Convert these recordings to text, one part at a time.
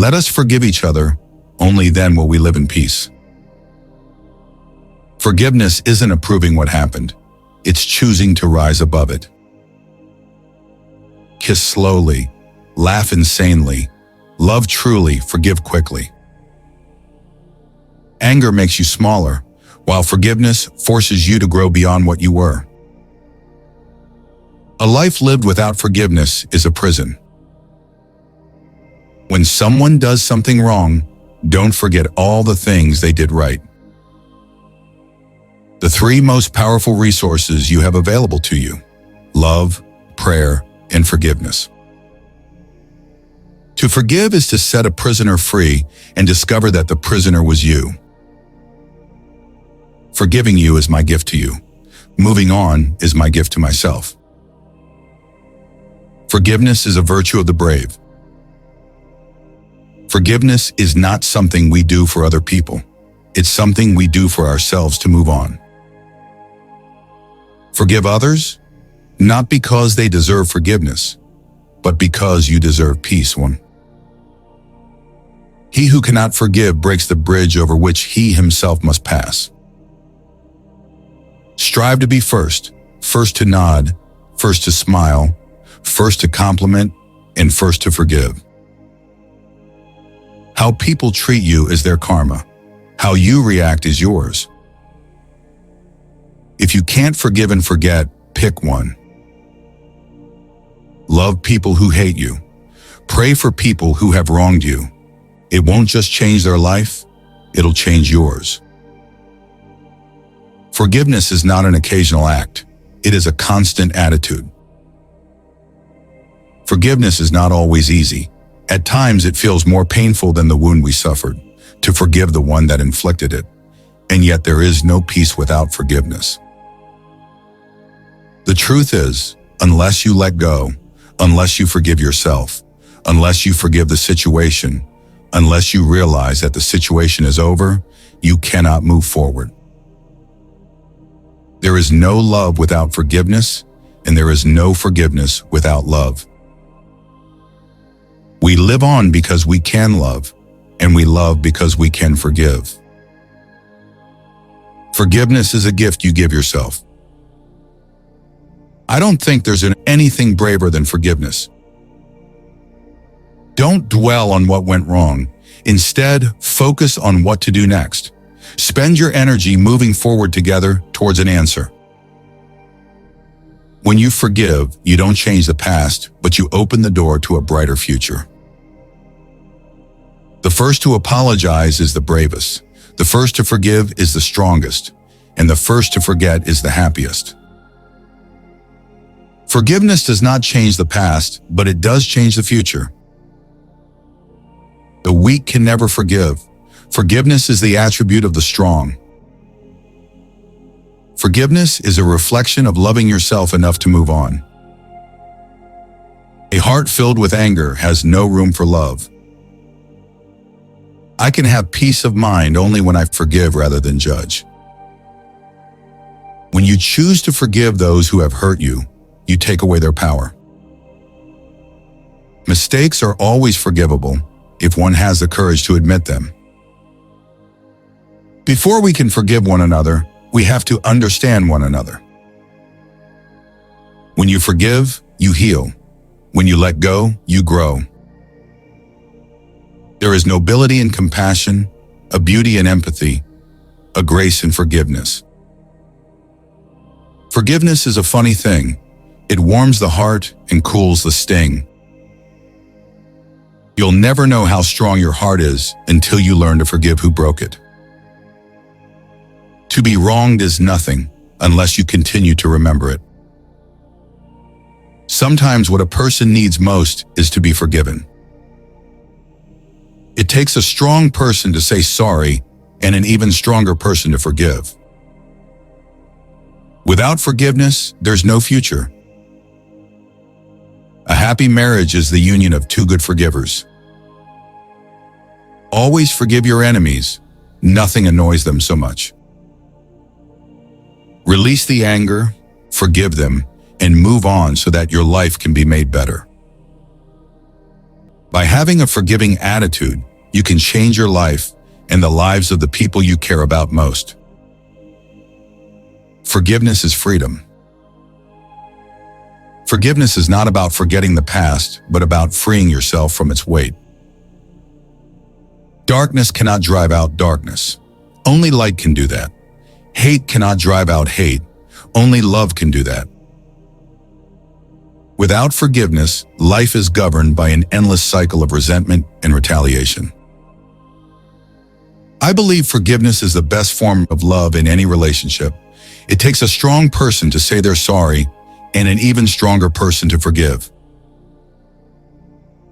Let us forgive each other, only then will we live in peace. Forgiveness isn't approving what happened, it's choosing to rise above it. Kiss slowly, laugh insanely, love truly, forgive quickly. Anger makes you smaller, while forgiveness forces you to grow beyond what you were. A life lived without forgiveness is a prison. When someone does something wrong, don't forget all the things they did right. The three most powerful resources you have available to you: love, prayer, and forgiveness. To forgive is to set a prisoner free and discover that the prisoner was you. Forgiving you is my gift to you. Moving on is my gift to myself. Forgiveness is a virtue of the brave. Forgiveness is not something we do for other people. It's something we do for ourselves to move on. Forgive others, not because they deserve forgiveness, but because you deserve peace. One. He who cannot forgive breaks the bridge over which he himself must pass. Strive to be first to nod, first to smile, first to compliment, and first to forgive. How people treat you is their karma. How you react is yours. If you can't forgive and forget, pick one. Love people who hate you. Pray for people who have wronged you. It won't just change their life, it'll change yours. Forgiveness is not an occasional act. It is a constant attitude. Forgiveness is not always easy. At times it feels more painful than the wound we suffered, to forgive the one that inflicted it. And yet there is no peace without forgiveness. The truth is, unless you let go, unless you forgive yourself, unless you forgive the situation, unless you realize that the situation is over, you cannot move forward. There is no love without forgiveness, and there is no forgiveness without love. We live on because we can love, and we love because we can forgive. Forgiveness is a gift you give yourself. I don't think there's anything braver than forgiveness. Don't dwell on what went wrong. Instead, focus on what to do next. Spend your energy moving forward together towards an answer. When you forgive, you don't change the past, but you open the door to a brighter future. The first to apologize is the bravest. The first to forgive is the strongest. And the first to forget is the happiest. Forgiveness does not change the past, but it does change the future. The weak can never forgive. Forgiveness is the attribute of the strong. Forgiveness is a reflection of loving yourself enough to move on. A heart filled with anger has no room for love. I can have peace of mind only when I forgive rather than judge. When you choose to forgive those who have hurt you, you take away their power. Mistakes are always forgivable if one has the courage to admit them. Before we can forgive one another, we have to understand one another. When you forgive, you heal. When you let go, you grow. There is nobility in compassion, a beauty in empathy, a grace in forgiveness. Forgiveness is a funny thing. It warms the heart and cools the sting. You'll never know how strong your heart is until you learn to forgive who broke it. To be wronged is nothing unless you continue to remember it. Sometimes what a person needs most is to be forgiven. It takes a strong person to say sorry and an even stronger person to forgive. Without forgiveness, there's no future. A happy marriage is the union of two good forgivers. Always forgive your enemies. Nothing annoys them so much. Release the anger, forgive them, and move on so that your life can be made better. By having a forgiving attitude, you can change your life and the lives of the people you care about most. Forgiveness is freedom. Forgiveness is not about forgetting the past, but about freeing yourself from its weight. Darkness cannot drive out darkness. Only light can do that. Hate cannot drive out hate. Only love can do that. Without forgiveness, life is governed by an endless cycle of resentment and retaliation. I believe forgiveness is the best form of love in any relationship. It takes a strong person to say they're sorry and an even stronger person to forgive.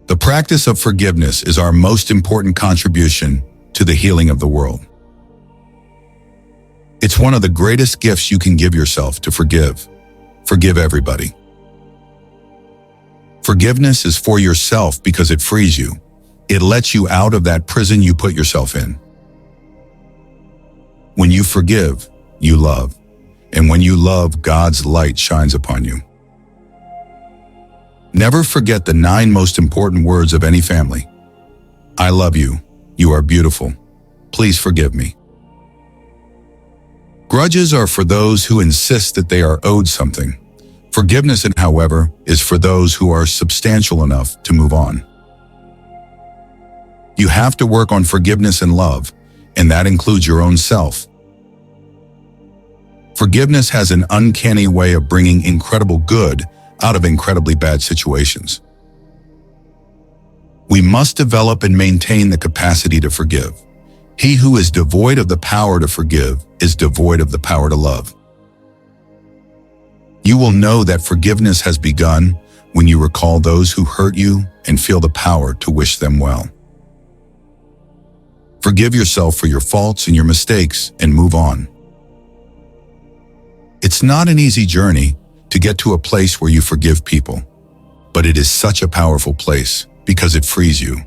The practice of forgiveness is our most important contribution to the healing of the world. It's one of the greatest gifts you can give yourself to forgive. Forgive everybody. Forgiveness is for yourself because it frees you. It lets you out of that prison you put yourself in. When you forgive, you love. And when you love, God's light shines upon you. Never forget the 9 most important words of any family. I love you. You are beautiful. Please forgive me. Grudges are for those who insist that they are owed something. Forgiveness, however, is for those who are substantial enough to move on. You have to work on forgiveness and love, and that includes your own self. Forgiveness has an uncanny way of bringing incredible good out of incredibly bad situations. We must develop and maintain the capacity to forgive. He who is devoid of the power to forgive is devoid of the power to love. You will know that forgiveness has begun when you recall those who hurt you and feel the power to wish them well. Forgive yourself for your faults and your mistakes and move on. It's not an easy journey to get to a place where you forgive people, but it is such a powerful place because it frees you.